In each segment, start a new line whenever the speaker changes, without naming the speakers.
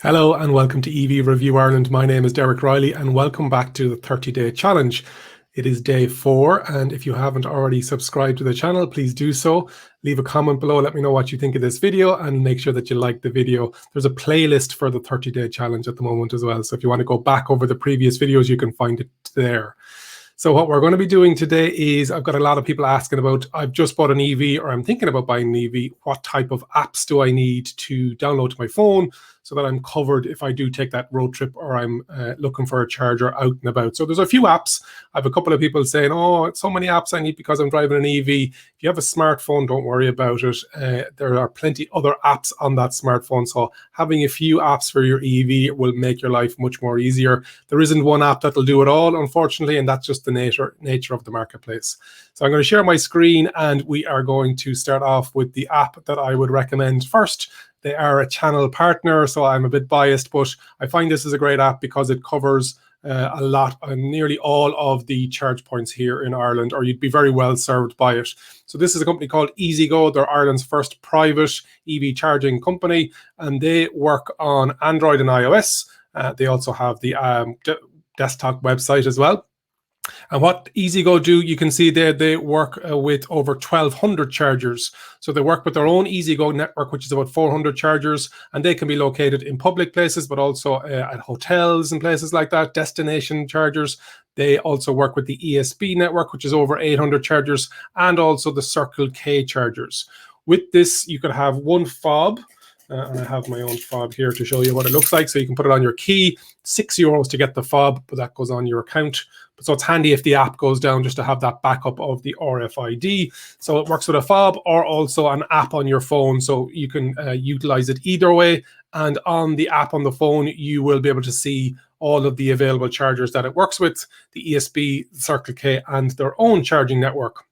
Hello and welcome to EV Review Ireland. My name is Derek Riley and welcome back to the 30-day challenge. It is day 4, and if you haven't already subscribed to the channel, please do so. Leave a comment below, let me know what you think of this video, and make sure that you like the video. There's a playlist for the 30-day challenge at the moment as well, so if you want to go back over the previous videos, you can find it there. So what we're going to be doing today is, I've got a lot of people asking about, I've just bought an EV or I'm thinking about buying an EV. What type of apps do I need to download to my phone so that I'm covered if I do take that road trip or I'm looking for a charger out and about? So there's a few apps. I have a couple of people saying, oh, so many apps I need because I'm driving an EV. If you have a smartphone, don't worry about it. There are plenty other apps on that smartphone. So having a few apps for your EV will make your life much more easier. There isn't one app that'll do it all, unfortunately, and that's just the nature of the marketplace. So I'm going to share my screen and we are going to start off with the app that I would recommend first. They are a channel partner, so I'm a bit biased, but I find this is a great app because it covers a lot, nearly all of the charge points here in Ireland, or you'd be very well served by it. So this is a company called EasyGo. They're Ireland's first private EV charging company, and they work on Android and iOS. They also have the desktop website as well. And what EasyGo do, you can see there, they work with over 1,200 chargers. So they work with their own EasyGo network, which is about 400 chargers, and they can be located in public places, but also at hotels and places like that, destination chargers. They also work with the ESP network, which is over 800 chargers, and also the Circle K chargers. With this, you could have one fob. I have my own fob here to show you what it looks like. So you can put it on your key, €6 to get the fob, but that goes on your account. So it's handy if the app goes down just to have that backup of the RFID. So it works with a fob or also an app on your phone. So you can utilize it either way. And on the app on the phone, you will be able to see all of the available chargers that it works with, the ESP, Circle K, and their own charging network.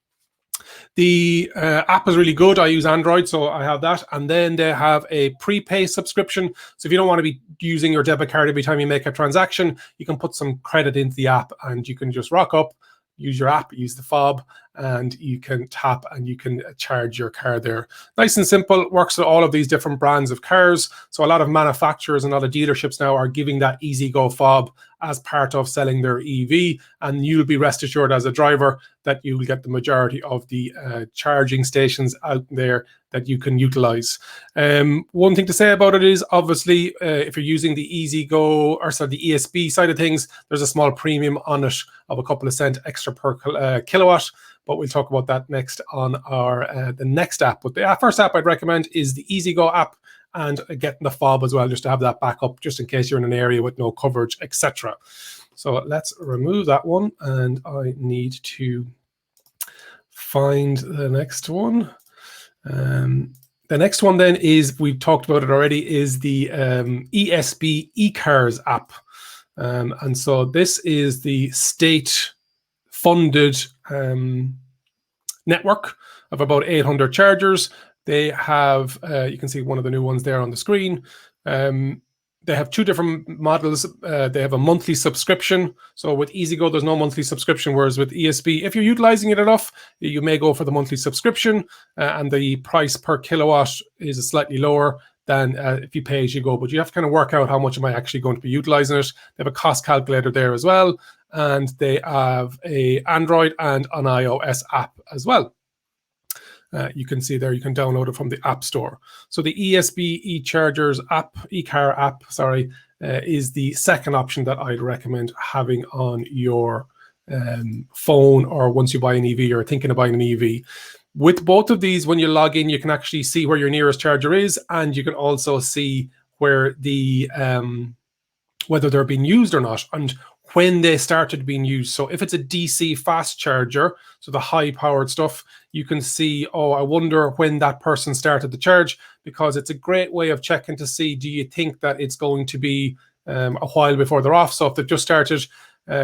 The app is really good. I use Android, so I have that. And then they have a prepay subscription. So if you don't want to be using your debit card every time you make a transaction, you can put some credit into the app and you can just rock up, use your app, use the fob, and you can tap and you can charge your car there. Nice and simple, works with all of these different brands of cars. So a lot of manufacturers and a lot of dealerships now are giving that EasyGo fob as part of selling their EV, and you'll be rest assured as a driver that you will get the majority of the charging stations out there that you can utilize. One thing to say about it is, obviously, if you're using the EasyGo, or sorry, the ESP side of things, there's a small premium on it of a couple of cents extra per kilowatt. But we'll talk about that next on our the next app. But the first app I'd recommend is the EasyGo app, and getting the fob as well, just to have that backup, just in case you're in an area with no coverage, etc. So let's remove that one, and I need to find the next one. The next one then is, we've talked about it already, is the ESB ecars app. And so this is the state-funded network of about 800 chargers. They have, you can see one of the new ones there on the screen. They have two different models. They have a monthly subscription. So with EasyGo, there's no monthly subscription, whereas with ESP, if you're utilizing it enough, you may go for the monthly subscription, and the price per kilowatt is slightly lower than if you pay as you go. But you have to kind of work out how much am I actually going to be utilizing it. They have a cost calculator there as well, and they have a Android and an iOS app as well. You can see there, you can download it from the App Store. So the ESB eChargers app, eCar app, sorry, is the second option that I'd recommend having on your phone, or once you buy an EV or thinking of buying an EV. With both of these, when you log in, you can actually see where your nearest charger is, and you can also see where the whether they're being used or not, and when they started being used. So if it's a DC fast charger, so the high powered stuff, you can see, oh, I wonder when that person started the charge, because it's a great way of checking to see, do you think that it's going to be a while before they're off? So if they've just started,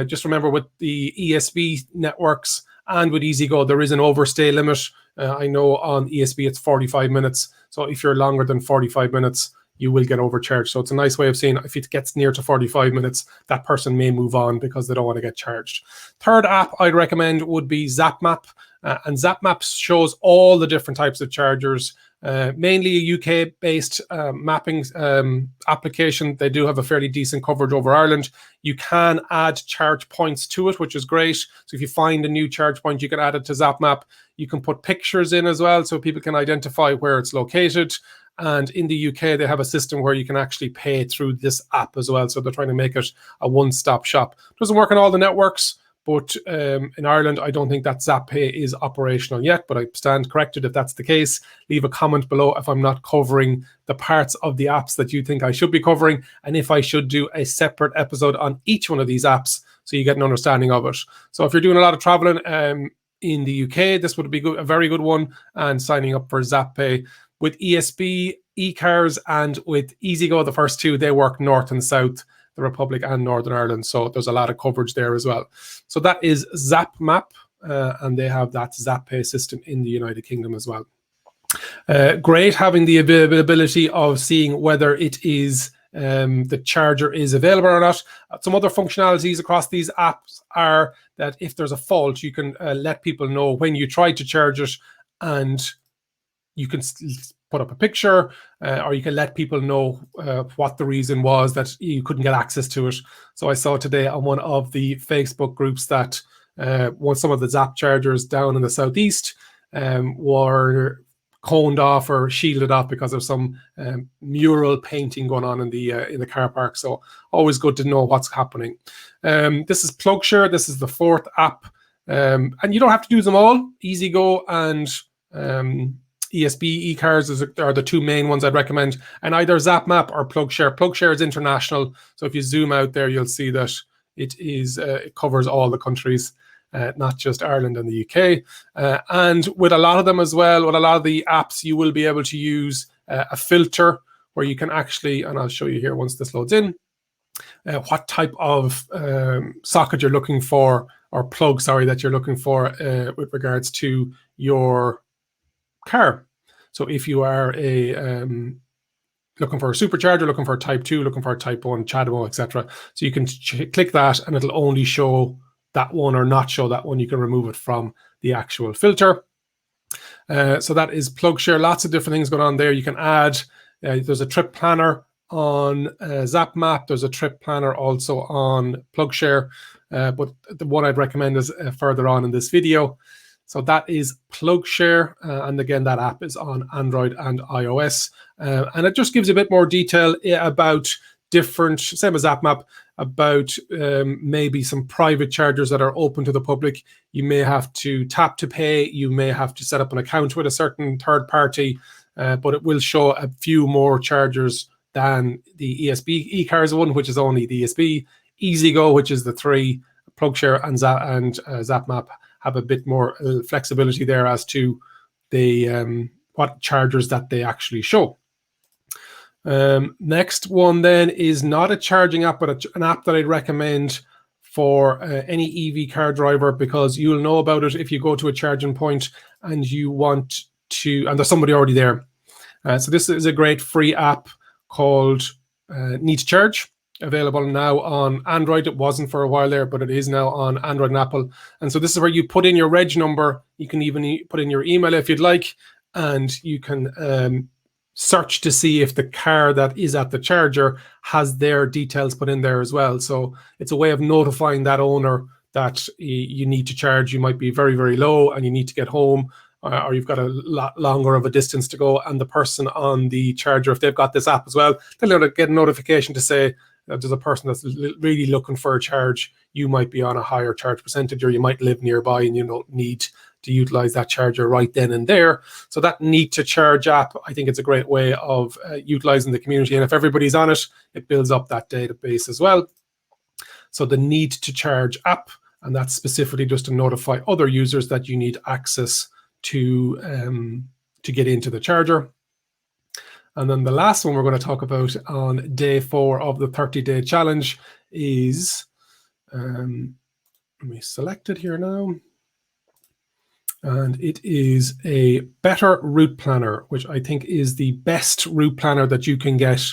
just remember with the ESP networks and with EasyGo, there is an overstay limit. I know on ESP it's 45 minutes. So if you're longer than 45 minutes, you will get overcharged. So it's a nice way of saying if it gets near to 45 minutes, that person may move on because they don't want to get charged. Third app I'd recommend would be Zap Map. And Zap Map shows all the different types of chargers mainly a UK-based mapping application. They do have a fairly decent coverage over Ireland. You can add charge points to it, which is great. So if you find a new charge point, you can add it to Zap Map. You can put pictures in as well, so people can identify where it's located. And in the UK, they have a system where you can actually pay through this app as well. So they're trying to make it a one-stop shop. Doesn't work on all the networks, but in Ireland, I don't think that Zap Pay is operational yet, but I stand corrected if that's the case. Leave a comment below if I'm not covering the parts of the apps that you think I should be covering, and if I should do a separate episode on each one of these apps so you get an understanding of it. So if you're doing a lot of traveling in the UK, this would be a very good one, and signing up for Zap Pay. With ESB, ecars, and with EasyGo, the first two, they work north and south, the Republic and Northern Ireland. So there's a lot of coverage there as well. So that is Zap Map, and they have that Zap Pay system in the United Kingdom as well. Great having the availability of seeing whether it is the charger is available or not. Some other functionalities across these apps are that if there's a fault, you can let people know when you tried to charge it, and you can put up a picture, or you can let people know what the reason was that you couldn't get access to it. So I saw today on one of the Facebook groups that some of the Zap chargers down in the southeast were coned off or shielded off because of some mural painting going on in the car park. So always good to know what's happening. This is PlugShare. This is the fourth app, and you don't have to do them all. EasyGo and ESB ecars are the two main ones I'd recommend, and either Zap Map or PlugShare. PlugShare is international, so if you zoom out there, you'll see that it covers all the countries, not just Ireland and the UK. And with a lot of them as well, with a lot of the apps, you will be able to use a filter where you can actually, and I'll show you here once this loads in, what type of socket you're looking for, or plug, sorry, that you're looking for with regards to your car. So if you are looking for a supercharger, looking for a type 2, looking for a type 1, CHAdeMO, etc. So you can click that and it'll only show that one or not show that one. You can remove it from the actual filter. So that is PlugShare. Lots of different things going on there. You can add, there's a trip planner on Zap Map. There's a trip planner also on PlugShare. But the one I'd recommend is further on in this video. So that is PlugShare, and again, that app is on Android and iOS, and it just gives you a bit more detail about different, same as Zap Map, about maybe some private chargers that are open to the public. You may have to tap to pay, you may have to set up an account with a certain third party, but it will show a few more chargers than the ESB ecars one, which is only the ESB, EasyGo, which is the 3, PlugShare and Zap Map have a bit more flexibility there as to the what chargers that they actually show. Next one then is not a charging app, but an app that I'd recommend for any EV car driver, because you'll know about it if you go to a charging point and you want to, and there's somebody already there. So this is a great free app called NeedToCharge. Available now on Android. It wasn't for a while there, but it is now on Android and Apple. And so this is where you put in your reg number. You can even put in your email if you'd like, and you can search to see if the car that is at the charger has their details put in there as well. So it's a way of notifying that owner that you need to charge. You might be very, very low and you need to get home, or you've got a lot longer of a distance to go. And the person on the charger, if they've got this app as well, they'll get a notification to say, there's a person that's really looking for a charge. You might be on a higher charge percentage, or you might live nearby and you don't need to utilize that charger right then and there. So that NeedToCharge app, I think it's a great way of utilizing the community. And if everybody's on it, it builds up that database as well. So the NeedToCharge app, and that's specifically just to notify other users that you need access to get into the charger. And then the last one we're going to talk about on day 4 of the 30-day challenge is, let me select it here now. And it is a better route planner, which I think is the best route planner that you can get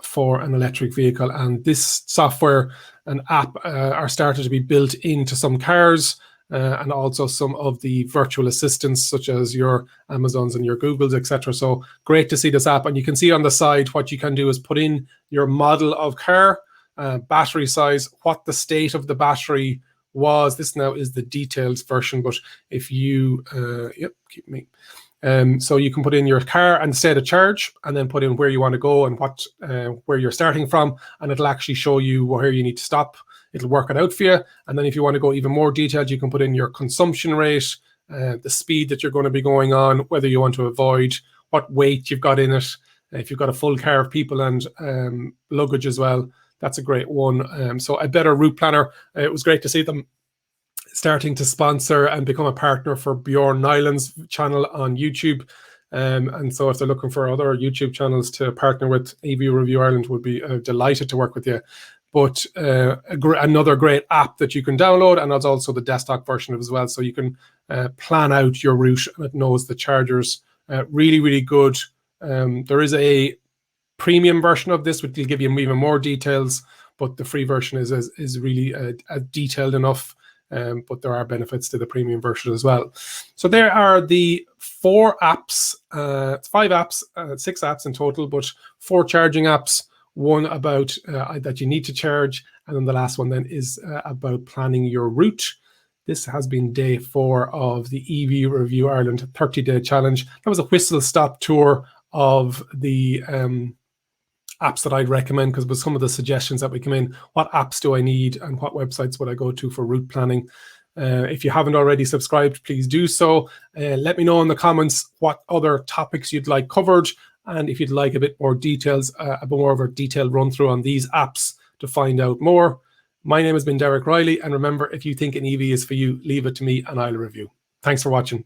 for an electric vehicle. And this software and app are started to be built into some cars. and also some of the virtual assistants such as your Amazons and your Googles, etc. So great to see this app. And you can see on the side what you can do is put in your model of car, battery size, what the state of the battery was. This now is the details version, but if you, so you can put in your car and state of charge, and then put in where you want to go and what where you're starting from, and it'll actually show you where you need to stop. It'll work it out for you. And then if you want to go even more detailed, you can put in your consumption rate, the speed that you're going to be going on, whether you want to avoid, what weight you've got in it. If you've got a full car of people and luggage as well, that's a great one. So a better route planner. It was great to see them starting to sponsor and become a partner for Bjorn Nyland's channel on YouTube. And so if they're looking for other YouTube channels to partner with, EV Review Ireland would be delighted to work with you. But another great app that you can download, and that's also the desktop version as well. So you can plan out your route, and it knows the chargers. Really, really good. There is a premium version of this, which will give you even more details, but the free version is really detailed enough. But there are benefits to the premium version as well. So there are the 4 apps, 5 apps, 6 apps in total, but 4 charging apps. One about that you need to charge, and then the last one then is about planning your route. This has been day 4 of the EV Review Ireland 30-day challenge. That was a whistle-stop tour of the apps that I'd recommend, because with some of the suggestions that we come in, what apps do I need and what websites would I go to for route planning? If you haven't already subscribed, please do so. Let me know in the comments what other topics you'd like covered, and if you'd like a bit more details, a bit more of a detailed run through on these apps to find out more. My name has been Derek Riley, and remember, if you think an EV is for you, leave it to me and I'll review. Thanks for watching.